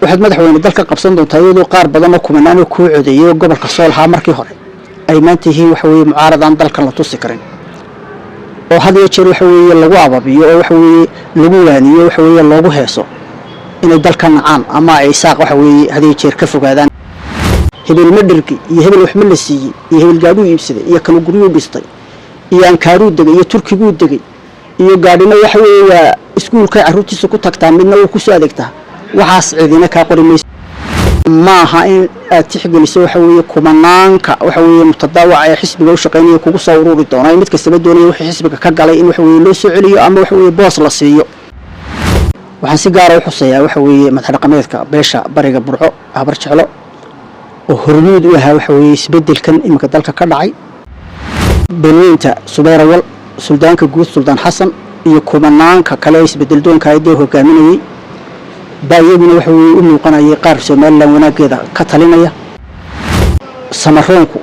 waxaad madaxweyne dalka qabsan doontaa iyadoo qaar badan oo kumanaan oo ku codeeyay gobolka Soolha markii hore ay maanta yihiin waxa weeye mucaaradan dalkan la tusi karin oo had iyo jeer waxa weeye lagu ababiyo oo waxa weeye lagu waaniyo waxa weeye loogu heeso inay dalkan nacaan ama ay saaq waxa weeye had iyo jeer ka fogaadaan hebel madalki iyo hebel wax ma la siiyay iyo hebel gaadhu iibsaday iyo kala guriyo dhistay iyo aan kaaru degay iyo turkigu degay iyo gaadhina waxa weeye waa iskuulka caruurtiisa ku tagtaa midna uu ku soo adeegtaa waxaas cidina ka qorimayso ma aha in aad tixgeliso waxa weeye kumanaanka waxa weeye mutadaawac ee xisbiga u shaqeynaya kugu soo ururi doona mid kasta doonaya wixii xisbiga ka galay in waxa weeye loo soo celiyo ama waxa weeye boos la siiyo waxaan si gaar ah u xusayaa waxa weeye madax dhaqameedka beesha bariga burco habar jeclo oo hormuud u ahaa waxa weeye isbedelkan imika dalka ka dhacay belinta Subayrawal suldaanka guud Suldaan Xasan iyo kumanaanka kale isbedel doonka ay hogaaminayay baayaduna waxa weeye u muuqanayay qaar Soomaaliland wanaageeda ka talinaya samaroonku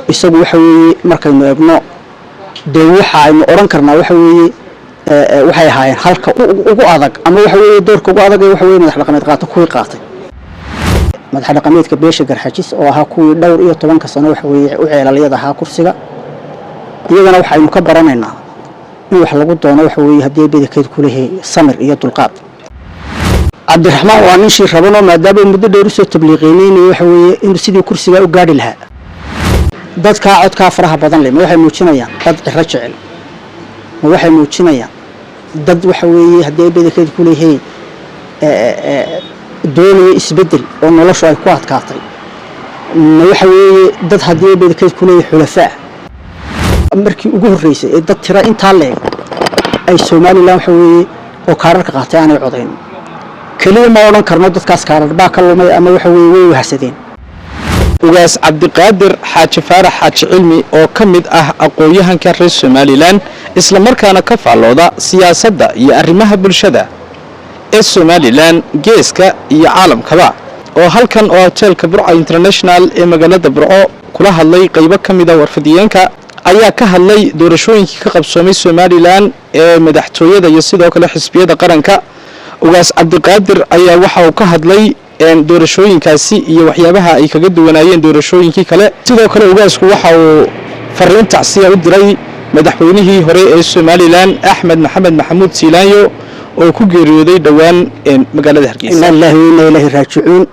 isagu waxa weeye markaynu eegno waxa aynu oran karnaa waxa weeye waxay ahaayeen halka ugu adag ama waxa weeye doorka ugu adag ee waxa weeye madax dhaqameed qaatay madax dhaqameedka beesha Garxajis oo ahaa kuwii dhowr iyo 10 sano waxa weeye u ceelaliyada ahaa kursiga iyagana waxaynu ka baranaynaa in wax lagu doono waxa weeye hadii bedekeed ku leeyahay samir iyo dulqaad Cabdiraxmaan waa nin shir rabano maadaama muddo dheer soo tabliiqeynay waxa weeye in sidii kursiga u gaadhi lahaa dadka codka faraha badan leh waxay muujinayaan dad ciro jecel waxay muujinayaan dad waxa weeye hadii bedekeed ku leeyahay doonaya isbedel oo noloshu ay ku adkaatay waxa weeye dad hadii bedekeed ku leeyahay xulafaa markii ugu horeysay ee dad tira inta leeg ay Soomaaliland waxa weeye oo kaararka qaatay aanay codayn kaliya ma oran karno dadkaas kaarar baa ka lumay ama waxa weeye way wahsadeen ugaas Cabdiqaadir Xaaji Faarax Xaaji Cilmi oo kamid ah aqoonyahanka reer Soomaaliland isla markaana ka faalooda siyaasadda iyo arrimaha bulshada ee Soomaaliland geeska iyo caalamkaba oo halkan oo hotelka Burco International ee magaalada Burco kula hadlay qaybo kamid ah warfadiyeenka ayaa ka hadlay doorashooyinkii ka qabsoomay Soomaaliland ee madaxtooyada iyo sidoo kale xisbiyada qaranka ugaas Cabdiqaadir ayaa waxa uu ka hadlay doorashooyinkaasi iyo waxyaabaha ay kaga duwanaayeen doorashooyinkii kale sidoo kale ugaasku waxa uu fariin tacsiya u diray madaxweynihii hore ee Soomaaliland Axmed Maxamed Maxamuud Siilaanyo oo ku geeriyooday dhawaan magaalada Hargeysa inna lillahi wa inna ilayhi raaji'uun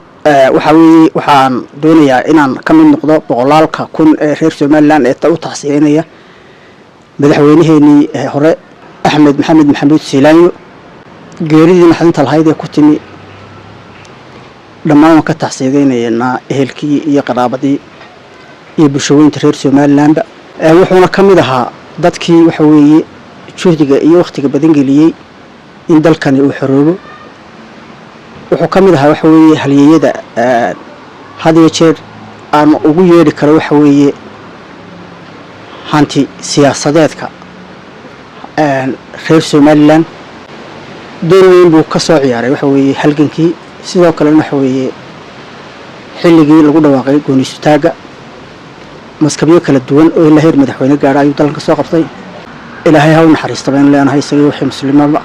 waxa weeye waxaan doonayaa inaan ka mid noqdo boqolaalka kun ee reer Soomaaliland ee u tacsiyeynaya madaxweynihii hore Axmed Maxamed Maxamuud Siilaanyo geeridii naxdinta lahayd ee ku timi dhammaan ka tacsiyeynayna ehelkii iyo qaraabadii iyo bulshooyinka reer Soomaaliland wuxuuna ka mid ahaa dadkii waxa weeye juhdiga iyo waqtiga badan geliyay in dalkani uu xoroobo wuxuu ka mid ahaa waxa weeye halyeeyada hadiyo jeer aan ugu yeeri karo waxa weeye hanti siyaasadeedka reer Soomaaliland door weyn buu ka soo ciyaaray waxa weeye halgankii sidoo kale waxa weeye xilligii lagu dhawaaqay gooniistaaga maskabiyo kala duwan oo ilaahay heer madaxweyne gaaray ayuu dalka soo qabtay ilaahay ha u naxariisto baan leenahay isagoo wixii muslimiinba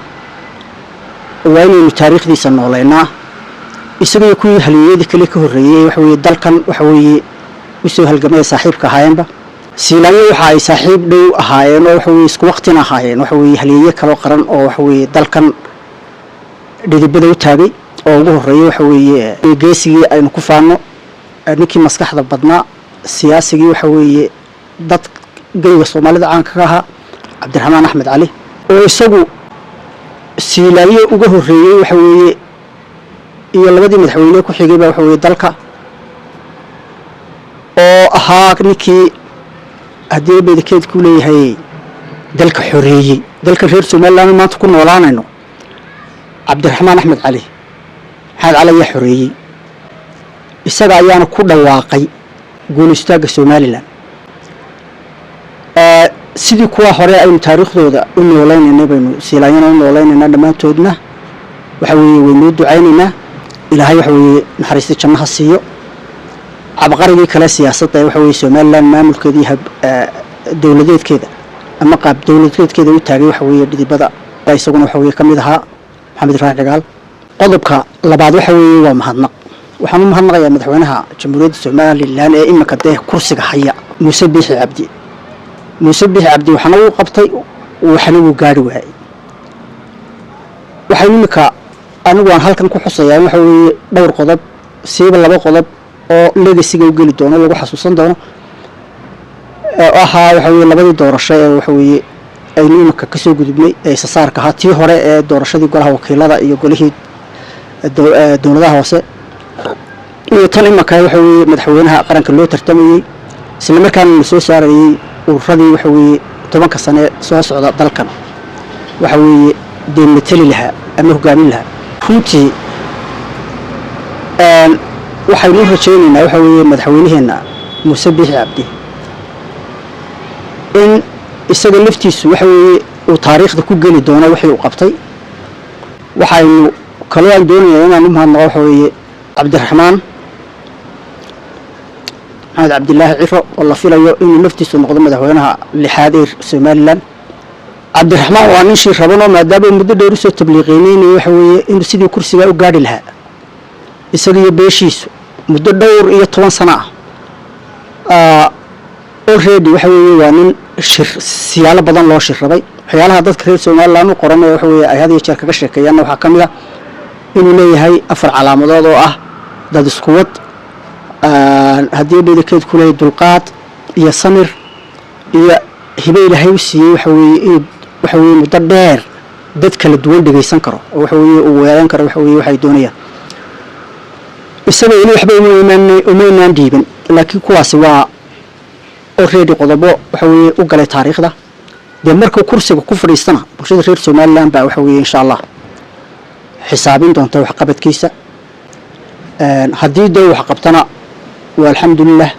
waa inuu taariikhdiisa nooleynaa isagoo kuwii halyeeyadii kale ka horeeyay waxa weeye dalkan waxa weeye u soo halgamay saaxiibka ahaayeenba Siilaanyo waxa ay saaxiib dhow ahaayeen oo waxa weeye isku waqtina ahaayeen waxa weeye halyeeye kale qaran oo waxa weeye dalkan dhidibada u taagay oo ugu horeeyay waxa weeye geesigii aynu ku faano ninkii maskaxda badnaa siyaasigii waxa weeye dad geyga Soomaalida aan ka ahaa Cabdiraxmaan Axmed Cali oo isagu Siilaanyo ugu horeeyay waxa weeye iyo labadii madaxweyne ku xigay waxa weeye dalka oo ahaa ninkii hadii bedekeed ku leeyahay dalka xoreeyay dalka reer Soomaaliland maanta ku noolaanayno Cabdiraxmaan Axmed Cali ayaa xoreeyay isaga ayaana ku dhawaaqay gooniistaaga Soomaaliland sidii kuwa hore ay taariikhdooda u nooleynayna baynu Siilaanyo u nooleynayna dhamaantoodna waxa weeye waynu ducaynaynaa ilaahay waxa weeye naxariista jannaha siiyo abqarigii kala siyaasadda waxa weeye Soomaaliland maamulkeedii dawladeedkeeda ama qaab dawladeedkeeda u taagay waxa weeye dhidibada isaguna waxa weeye kamid ahaa Maxamed Raaci Gaal qodobka labaad waxa weeye waa mahadnaq waxaan u mahadnaqayaa madaxweynaha jamhuuriyadda Soomaaliland ee imika kursiga haya Muuse Biixi Cabdi waxana uu qabtay waxana uu gaari waayay waxay imika anigu aan halkan ku xusayaa waxa weeye dhowr qodob siiba laba qodob oo legacy-ga u gali doono lagu xasuusan doono waxa weeye labadii doorasho ee waxa weeye ay imika ka soo gudubnay ee saarka tii hore ee doorashadii golaha wakiilada iyo golihii dowladaha hoose iyo tan imika waxa weeye madaxweynaha qaranka loo tartamayay isla markaana la soo saarayay ururadii waxa weeye 10 sano soo socda dalkan waxa weeye deematali laha ama hogaamin laha runtii waxaynu rajaynaynaa waxa weeye madaxweynaheena Muuse Biixi Cabdi in isaga laftiisu waxa weeye uu taariikhda ku gali doono wixii uu qabtay waxaynu kaloo doonayaa inaan u mahadnaqo waxa weeye Cabdiraxmaan Maxamed Cabdilaahi Ciro oo la filayo inuu laftiisu noqdo madaxweynaha lixaad ee Soomaaliland Cabdiraxmaan waa nin shir rabano maadaama muddo dheer u soo tabliiqeynay waxa weeye inuu sidii kursiga u gaari lahaa isaga iyo beeshiisu muddo dhowr iyo 10 sano already waxa weeye waa nin siyaalo badan loo shirabay waxyaalaha dadka reer Soomaaliland u qoran waxa weeye ay had iyo jeer kaga sheekeeyaan waxa kamid ah inuu leeyahay 4 calaamadood oo ah dad isku wad haddii beedkeed ku leeyahay dulqaad iyo samir iyo hibe Ilaahay u siiyay waxa weeye muddo dheer dad kala duwan dhageysan karo waxa weeye uu weeraan karo waxa weeye waxay doonayaan isaga inuu waxba umaynaan dhiibin laakiin kuwaasi waa already qodobo waxa weeye u galay taariikhda de markuu kursiga ku fadhiistana bulshada reer Soomaaliland baa waxa weeye insha Allah xisaabin doonta wax qabadkiisa haddii doo wax qabtana waa alxamdulillah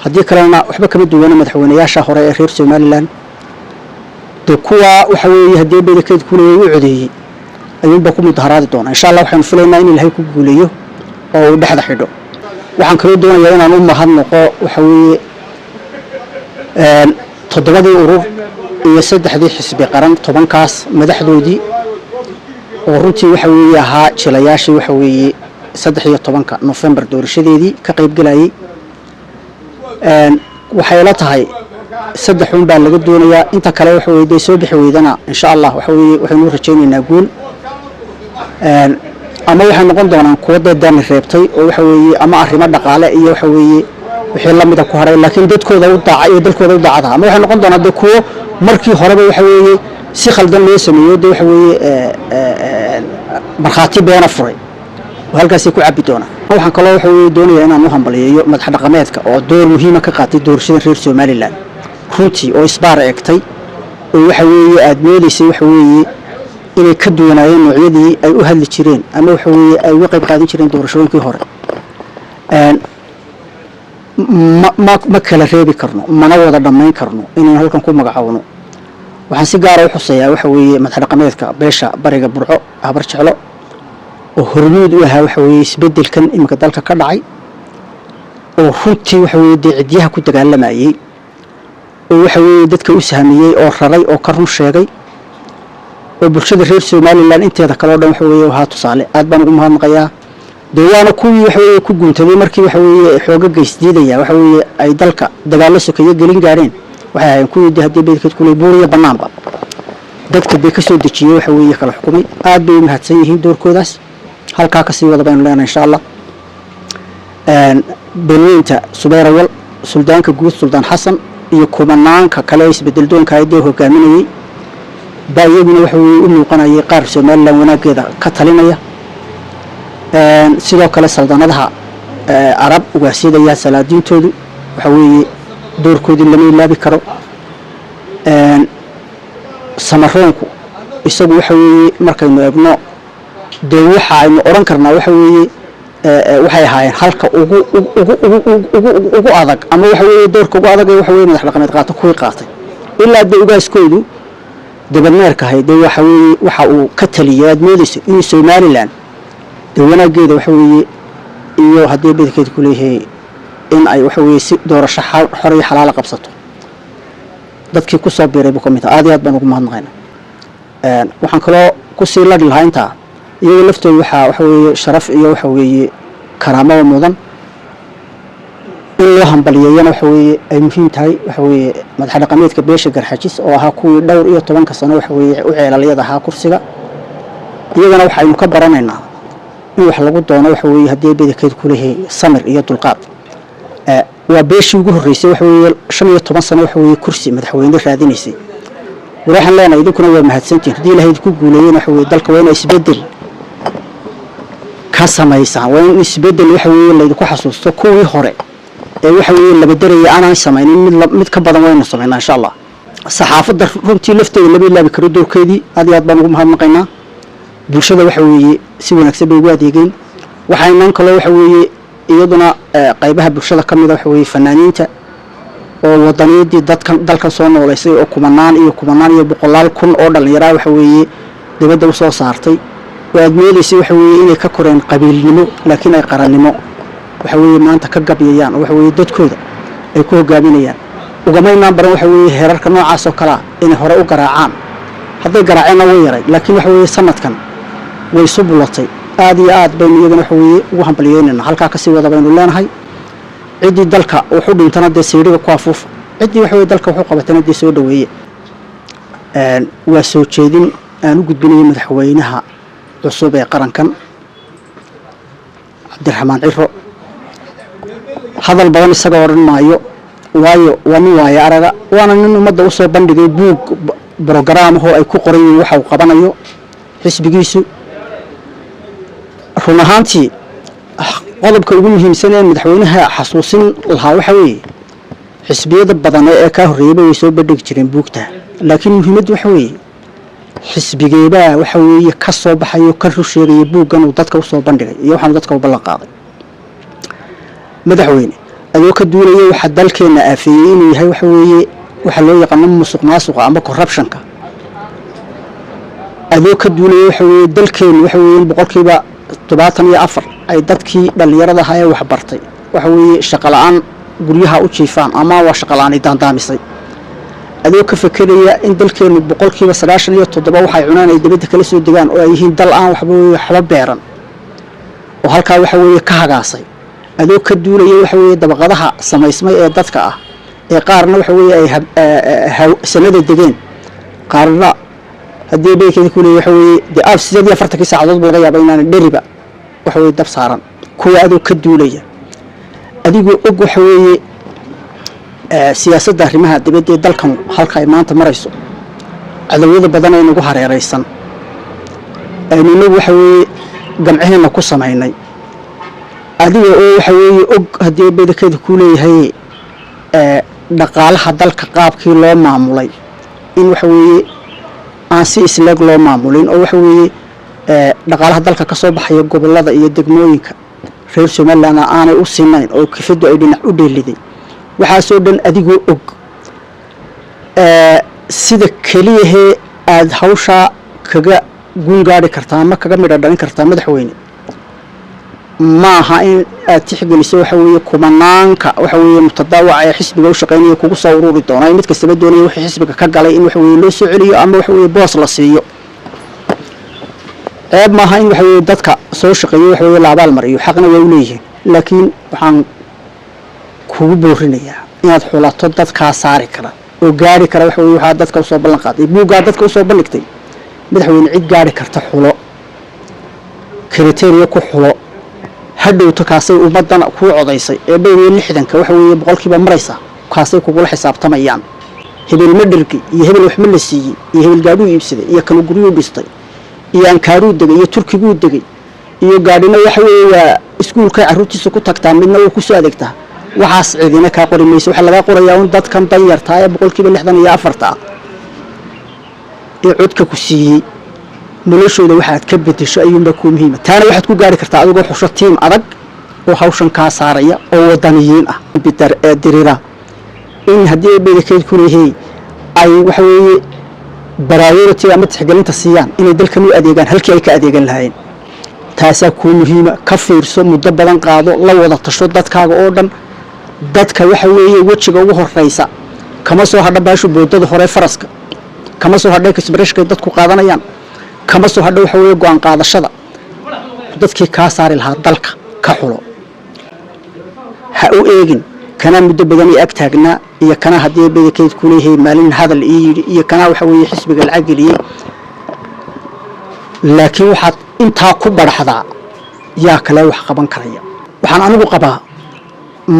haddii kalena waxba kama duwana madaxweynayaasha hore ee reer Soomaaliland de kuwa waxa weeye haddii beedkeed ku leeyahay u codeeyay ayuunba ku mudaharaadi doona insha Allah waxaan filaynaa in Ilaahay ku guuleeyo oo uu dhaxda xidho waxaan kaloo doonayaa inaan u mahadnaqo waxa weeye toddobadii urur iyo saddexdii xisbi qaran 10kaas madaxdoodii oo runtii waxa weeye ahaa jilayaashii waxa weeye 13 November doorashadeedii ka qayb galayay waxay la tahay saddex un baa laga doonayaa inta kale waxa weeye soo bixi weydana insha Allah waxa weeye waxaynu rajaynaynaa guul ama waxay noqon doonaan kuwa dadaan reebtay oo waxa weeye ama arrimo dhaqaale iyo waxa weeye wixii la mid ah ku haray laakiin dadkooda u daacay iyo dalkooda u daacada ama waxay noqon doonaan kuwa markii horeba waxa weeye si khaldan loo sameeyo waxa weeye marxaati beena furay halkaas ku cabi doona waxaan kaloo waxa weeye doonayaa inaan u hambaliyeeyo madax dhaqameedka oo door muhiim ah ka qaatay doorashada reer Soomaaliland runtii oo isbaar eegtay oo waxa weeye aad meelaysay waxa weeye inay ka duwanaayeen noocyadii ay u hadli jireen ama waxa weeye ay uga qayb qaadan jireen doorashooyinkii hore ma kala reebi karno mana wada dhameyn karno inaan halkan ku magacaawno waxaan si gaar ah u xusayaa waxa weeye madax dhaqameedka beesha bariga Burco habar jeclo oo hormuud u ahaa waxa weeye isbedelkan imika dalka ka dhacay oo runtii waxa weeye cidyaha ku dagaalamayay oo waxa weeye dadka u sahmiyay oo raray oo ka run sheegay oo bulshada reer Soomaaliland inteeda kale oo dhan waxa weeye waxa tusaale aad baan ugu mahadnaqayaa deewaana kuwii waxa weeye ku guuntaday markii waxa weeye xooga geysdiidaya waxa weeye ay dalka dagaalo sokeeye gelin gaareen waxay ahayn kuwii haddii beedkeed ku leeyahay buuriya banaanba dadka bay ka soo dejiyay waxa weeye kala xukumay aad bay u mahadsan yihiin doorkoodaas halka ka sii wada baynu leenahay insha Allah belinta Subayrawal suldaanka guud Suldaan Xasan iyo kumanaanka kale isbedel doonka ay hogaaminayay baayadina waxa weeye u muuqanayay qaar Soomaaliland wanaageeda ka talinaya sidoo kale saldanadaha Arab ugaasiyada salaadiintoodu waxa weeye doorkoodii lama ilaabi karo samaroonku isagu waxa weeye markaynu eegno de waxa aynu oran karnaa waxa weeye waxay ahaayeen halka ugu adag ama waxa weeye doorka ugu adag waxa weeye madax dhaqameed qaato kuwii qaatay ilaa de ugaaskoodu dabameerka hayde waxa weeye waxa uu ka taliyay aad moodayso in Soomaaliland de wanaageeda waxa weeye iyo haddii beedkeed ku leeyahay in ay waxa weeye si doorasho xor iyo xalaal qabsato dadkii ku soo biiray bu kamid aad iyo aad baan ugu mahadnaqaynaa waxaan kaloo ku sii ladhi lahaa inta iyaga laftooda waxa weeye sharaf iyo waxa weeye karaamo mudan in loo hambaliyeeyana waxa weeye ay muhiim tahay waxa weeye madax dhaqameedka beesha Garxajis oo ahaa kuwii dhowr iyo 10 sano waxa weeye u ceelaliyada ahaa kursiga iyagana waxaynu ka baranaynaa in wax lagu doono waxa weeye hadii beedkeed ku leeyahay samir iyo dulqaad waa beeshii ugu horeysay waxa weeye 15 sano waxa weeye kursi madaxweyne raadinaysay waxaan leenahay idinkuna waa mahadsantiin hadii ilaahay ku guuleeyay waxa weeye dalka waa in isbedel ka samaysan waa in isbedel waxa weeye la idinku xasuusto kuwii hore ee waxa weeye laba dareeyay aan samaynin mid ka badan waynu samaynaa insha Allah saxaafadda runtii lafteeda laba ilaabi karo doorkeedii aad iyo aad baan ugu mahadnaqaynaa bulshada waxa weeye si wanaagsan bay ugu adeegeen waxaynan kale waxa weeye iyaduna qaybaha bulshada kamid ah waxa weeye fanaaniinta oo wadaniyadii dalka soo nooleysay oo kumanaan iyo boqolaal kun oo dhalinyaro waxa weeye dibadda u soo saartay waad meelaysay waxa weeye inay ka koreen qabiilnimo laakiin ay qarannimo waxa weeye maanta ka gabyayaan waxa weeye dadkooda ay ku hogaaminayaan ugamaynaan baran waxa weeye heerarka noocaas oo kala in hore u garaacaan haday garaaceen way yaray laakiin waxa weeye sanadkan way subulatay aad iyo aad baynu iyagana waxa weeye ugu hambalyeynayna halka ka sii wada baynu leenahay cidii dalka wuxuu dhintana de sayriga ku afuuf cidii waxa weeye dalka wuxuu qabatana de soo dhaweeyay waa soo jeedin aan u gudbinayo madaxweynaha cusub ee qarankan Cabdiraxmaan Ciro hadal badan isaga oran maayo waayo waa araga waana nin umada u soo bandhigay buug program oo ay ku qoran yihiin waxa uu qabanayo xisbigiisu run ahaantii qodobka ugu muhiimsan ee madaxweynaha xasuusin lahaa waxa weeye xisbiyada badan ee ka horeeyay way soo bandhigi jireen buugta laakiin muhiimadu waxa weeye xisbigeeda waxa weeye ka soo baxayo ka rusheegay buuggan uu dadka u soo bandhigay iyo waxaan dadka u ballan qaaday madaxweyne adoo ka duulay waxa dalkeena aafiyay inuu yahay waxa weeye waxa loo yaqaan musuqmaasuqa ama corruptionka adoo ka duulay waxa weeye dalkeena waxa weeye boqolkiiba 74 ay dadkii dhalinyarada ahaa ee wax bartay waxa weeye shaqo la'aan guryaha u jiifaan ama waa shaqo la'aan daandaamisay adoo ka fakaraya in dalkeenu boqolkiiba 97 waxay cunaan ay dibadda kala soo degaan oo ay yihiin dal aan waxba beeran oo halka waxa weeye ka hagaasay adoo ka duulay waxa weeye dabaqadaha samaysmay ee dadka ah ee qaarna waxa weeye ay sanada degeen qaarna hadii beekay ku leeyahay waxa weeye de 48 saacadood laga yaabay inaan dheriba waxa weeye dab saaran kuwa adoo ka duulaya adigoo og waxa weeye siyaasadda arrimaha dibadda ee dalkan halka ay maanta marayso cadawada badan ee nagu hareeraysan aynu waxa weeye gamceena ku sameeynay adiga oo waxa weeye og hadii beedkeeda ku leeyahay dhaqaalaha dalka qaabkii loo maamulay in waxa weeye aan si isleeg loo maamulin oo waxa weeye dhaqaalaha dalka ka soo baxaya gobolada iyo degmooyinka reer Soomaaliland aanay u siinayn oo kifadu ay dhinac u dheeliday waxa soo dhan adigoo og sida kaliya aad hawsha kaga guulgaari kartaa ama kaga midho dhalin kartaa madaxweyne ma aha in aad tixgeliso waxa weeye kumanaanka waxa weeye mutadaawac ee xisbiga u shaqeynaya kugu soo ururi doona mid kasta doonaya wixii xisbiga ka galay in waxa weeye loo soo celiyo ama waxa weeye boos la siiyo ma aha in waxa weeye dadka soo shaqeeyo waxa weeye la abaal mariyo xaqna way u leeyihiin laakiin waxaan kugu boorinayaa inaad xulato dadka saari kara oo gaari kara waxa weeye waxa dadka soo ballan qaaday buuga dadka soo bandhigtay madaxweyne cid gaari karta xulo kriteeriyo ku xulo hadhowto kaasay ummadan ku codaysay ee dhowr 60 waxa weeye boqolkiiba maraysa kaasay kugu la xisaabtamayaan hebel madhirki iyo hebel wax ma la siiyay iyo hebel gaadhu iibsaday iyo kala guriyo dhistay iyo ankaaru degay iyo turkigu degay iyo gaadhina waxa weeye waa iskuulka caruurtiisa ku tagtaa midna uu ku soo adeegtaa waxaas cidina ka qorimayso waxa laga qorayaa in dadkan danyarta ee boqolkiiba 64 ee codka ku siiyay noloshooda waxaad ka bedesho ayuunba ku muhiim taana waxaad ku gaari kartaa adigoo xusho team adag oo hawshan ka saaraya oo wadaniyiin ah bidar dirira in hadii beedkeed ku leeyahay ay waxa weeye baraayirtii ama tixgelinta siiyaan inay dalkan u adeegaan halkii ay ka adeegan lahayn taasa ku muhiim ka fiirso muddo badan qaado la wada tasho dadkaaga oo dhan dadka waxa weeye wajiga ugu horeysa kama soo hadha baashu boodada hore faraska kama soo hadhay kasbarashka dadku qaadanayaan kama soo hadho waxa weeye go'aan qaadashada dadkii kaa saari lahaa dalka ka xulo ha u eegin kana muddo badan ay ag taagnaa iyo kana haddii bedelkeed ku leeyahay maalin hadal iyo kana waxa weeye xisbiga lacag geliyay laakiin waxaad intaa ku baraxdaa yaa kale wax qaban karaya waxaan anigu qabaa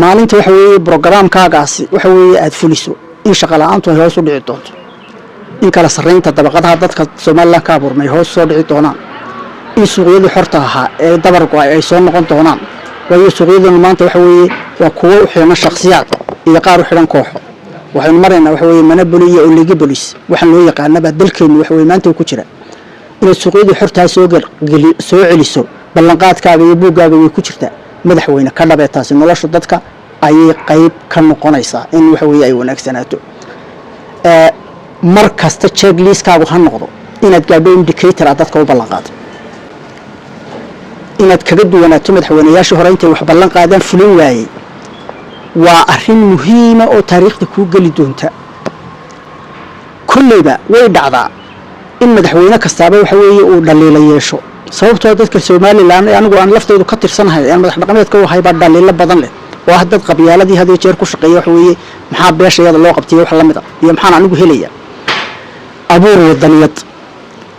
maalinta waxa weeye programkaagaasi waxa weeye aad fuliso in shaqo la'aantu ay hoos u dhici doonto in kala sarreynta dabaqadaha dadka Soomaaliland ka abuurmay hoos soo dhici doonaan in suuqyada xorta ahaa ee dabarku ay soo noqon doonaan waayo suuqyada maanta waxa weeye waa kuwo u xiran shakhsiyaad iyo qaar u xiran kooxo waxaan maraynaa waxa weeye monopoly iyo oligopoly waxaan loo yaqaanaba dalkeenu waxa weeye maanta ku jira in suuqyada xorta soo celiso ballanqaadkaaga iyo buuggaaga way ku jirtaa madaxweyne ka dhabeetaasi nolosha dadka ayay qayb ka noqonaysaa in waxa weeye ay wanaagsanaato mar kasta checklist-kaagu ha noqdo inaad gaadho indicator aad dadka u ballanqaado inaad kaga duwanaato madaxweynayaashii hore intay wax ballan qaadaan fulin waayey waa arrin muhiima oo taariikhda kuu geli doonta kulleyba way dhacdaa in madaxweyne kastaaba waxa weeye uu dhaliila yeesho sababtoo dadka Soomaaliland anigu aan laftoodu ka tirsanahay aan madax dhaqameedka u hayba dhaliilo badan leh oo dad qabyaaladii hadii jeer ku shaqeeyo waxa weeye maxaa beeshayada loo qabtay wax la mid ah iyo maxaan anigu helaya abuur wadaniyad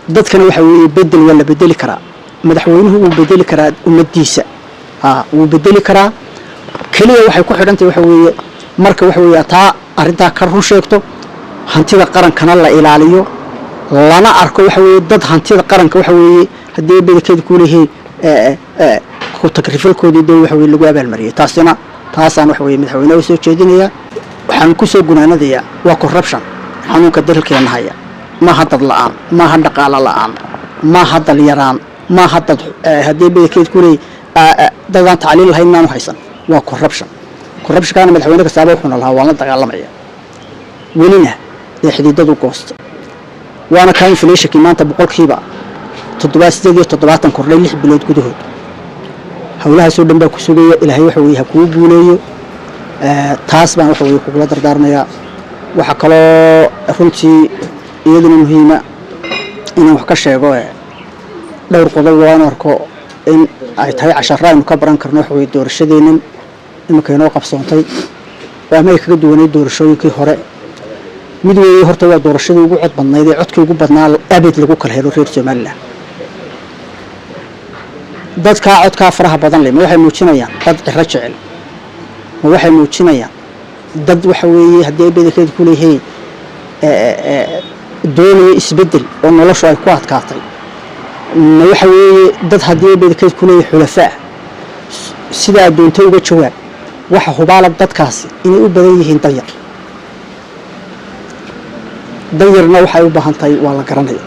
dadkana waxa weeye bedel wala bedeli karaa madaxweynuhu uu bedeli karaa ummadiisa uu bedeli karaa kaliya waxay ku xidhantay waxa weeye marka waxa weeye taa arinta ka run sheegto hantida qarankana la ilaaliyo lana arko waxa weeye dad hantida qaranka waxa weeye hadii bedelkeed ku leeyahay ku takrifalkoodii dad waxa weeye lagu abaalmariyay taasaan waxa weeye madaxweynaha soo jeedinaya waxaan ku soo gunaanadayaa waa corruption xanuunka dalkeena haya ma hadad la'aan ma dhaqaale la'aan ma hadal yaraan ma hadad hadii bedelkeed ku leeyahay dadaan tacliil lahayn ma haysan waa corruption kana madaxweynaha ka saabay wuxuu lahaa waa la dagaalamaya welina xididadu goosto waana ka inflation maanta boqolkiiba 7 kordhay 6 bilood gudahood hawlaha soo dhanba ku sugaya ilaahay waxa weeye ku guuleeyo taas baan waxa weeye kula dardaarmaya waxa kale runtii iyaduna muhiima inaan wax ka sheego dhowr qodob waan arko in ay tahay casharaan ka baran karno waxa weeye doorashadeenan imika inoo qabsoontay waa ma kaga duwanay doorashooyinkii hore mid weeye horta waa doorashadii ugu cod badnayd ee codkii ugu badnaa abid lagu kala helo reer Soomaaliland dadka codka faraha badan leh waxay muujinayaan dad ciro jecel waxay muujinayaan dad waxa weeye hadii bedelkeed ku leeyahay doonaya isbedel oo noloshu ay ku adkaatay waxa weeye dad hadii bedelkeed ku leeyahay xulafaa sida doonta uga jawaab waxa hubaala dadkaasi inay u badan yihiin danyarna waxay u baahan tahay waa la garanaya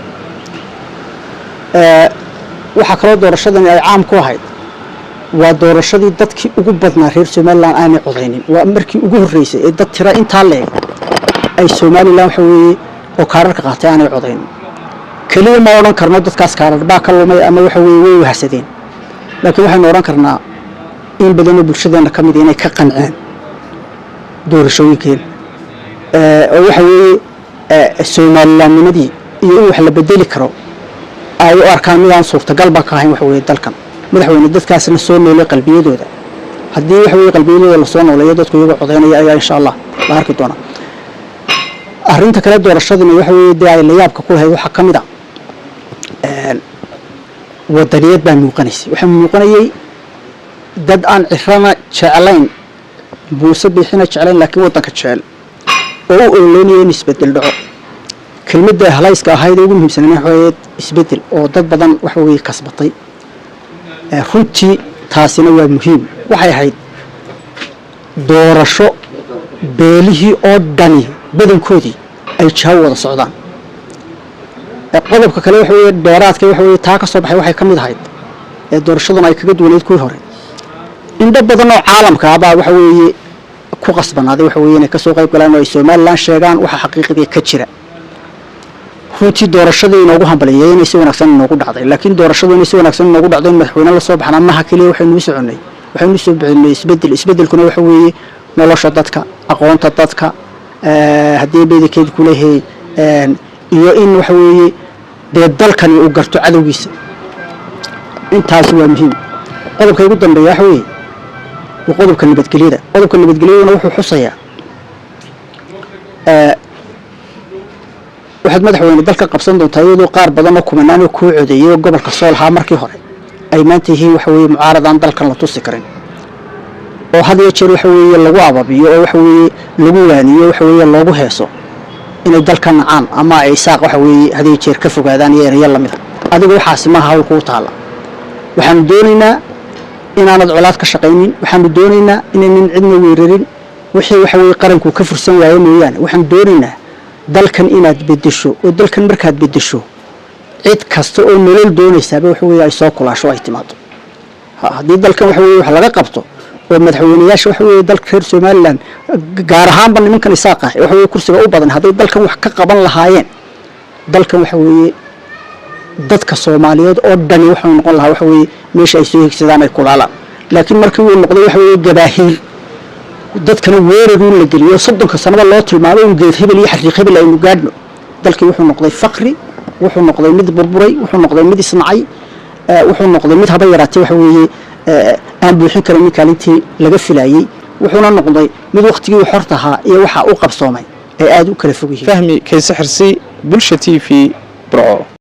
waxa kale doorashadan ay caam ku ahayd waa doorashadii dadkii ugu badnaa reer Soomaaliland aan codeynin waa markii ugu horeysay ee dad tira inta leeg ay Soomaaliland waxa weeye oo kaararka qaatay aan codeynin kaliya ma oran karno dadkaas kaarar baa ka lumay ama waxa weeye way wahsadeen laakiin waxaan oran karnaa in badan oo bulshadeena kamid inay ka qanceen doorashooyinkeen oo waxa weeye Soomaaliland nimadii iyo wax la bedeli karo ay u arkaan midaan suurtagal ba ka ahayn waxa weeye dalkan madaxweyne dadkaasna soo noolay qalbiyadooda haddii waxa weeye qalbiyadooda la soo noolayo dadku iyaga codeynaya ayaa insha Allah la arki doona arrinta kale doorashadana waxa weeye ay la yaabka ku lahayd waxa kamid ah wadaniyad baa muuqanaysay waxa muuqanayay dad aan cirana jecelayn buusa bixina jecelayn laakiin wadanka jecel oo u ooleenayeen isbedel dhaco kelmadda halayska ahayd ugu muhiimsan waxay isbedel oo dad badan wax weey kasbatay runtii taasina waa muhiim waxay ahayd doorasho beelihii oo dhani badankoodii ay jaw wada socdaan qodobka kale waxa weey dheeraadka waxa weey taa ka soo baxay waxay kamid ahayd doorashadan ay kaga duwaneed kuwii hore inta badan oo caalamka ah waxa weey ku qasbanaaday waxa weey inay ka soo qayb galaan oo Soomaaliland sheegaan waxa xaqiiqadii ka jira runtii doorashadii inoogu hambaliyay inay si wanaagsan inoogu dhacday laakiin doorashadu inay si wanaagsan inoogu dhacday madaxweyne la soo baxna ma kaliya waxaynu u soconay waxaynu soo bixinay isbedelkuna waxa weeye nolosha dadka aqoonta dadka hadii bedelkeed ku leeyahay iyo in waxa weeye dalkani uu garto cadawgiisa intaas waa muhiim qodobka ugu dambeeya waxa weeye qodobka nabadgelyada wuxuu xusayaa waxaad madaxweyne dalka qabsan doontaa iyadoo qaar badan oo kumanaan ku codeeyay gobolka Sool ha markii hore ay maanta yihiin waxa weeye mucaaradan dalkan la tusi karin oo had iyo jeer waxa weeye lagu ababiyo oo waxa weeye lagu waaniyo waxa weeye loogu heeso inay dalkan nacaan ama ay saaq waxa weeye had iyo jeer ka fogaadaan iyo ereyal lamid adiga waxaasi ma hawl ku taala waxaan doonaynaa inaanad colaad ka shaqeynin waxaan doonaynaa inaynan cidna weerarin wixii waxa weeye qaranku ka fursan waayo mooyaan waxaan doonaynaa dalkan inaad bedesho oo dalkan markaad bedesho cid kasta oo nolol doonaysaaba waxa weeye ay soo kulaasho ay timaado haddii dalkan waxa weeye wax laga qabto oo madaxweynayaasha waxa weeye dalka reer Soomaaliland gaar ahaan ban nimankan isaaq ah waxa weeye kursiga u badan haday dalkan wax ka qaban lahaayeen dalkan waxa weeye dadka Soomaaliyeed oo dhan waxa noqon lahaa waxa weeye meesha ay soo higsadaan ay kulaalaan laakiin markii uu noqday waxa weeye gabaahiir dadkana weerar uu la geliyo 30 sanado loo tilmaamay in geed hebel iyo xariiq hebel ay gaadhno dalkii wuxuu noqday faqri wuxuu noqday mid burburay wuxuu noqday mid isnacay wuxuu noqday mid haba yaraatay waxa weeye aan buuxin karin kaalintii laga filayay wuxuuna noqday mid waqtigii xorta ahaa iyo waxa uu qabsoomay ay aad u kala fog yihiin fahmi kaysa xirsi bulsha TV Bro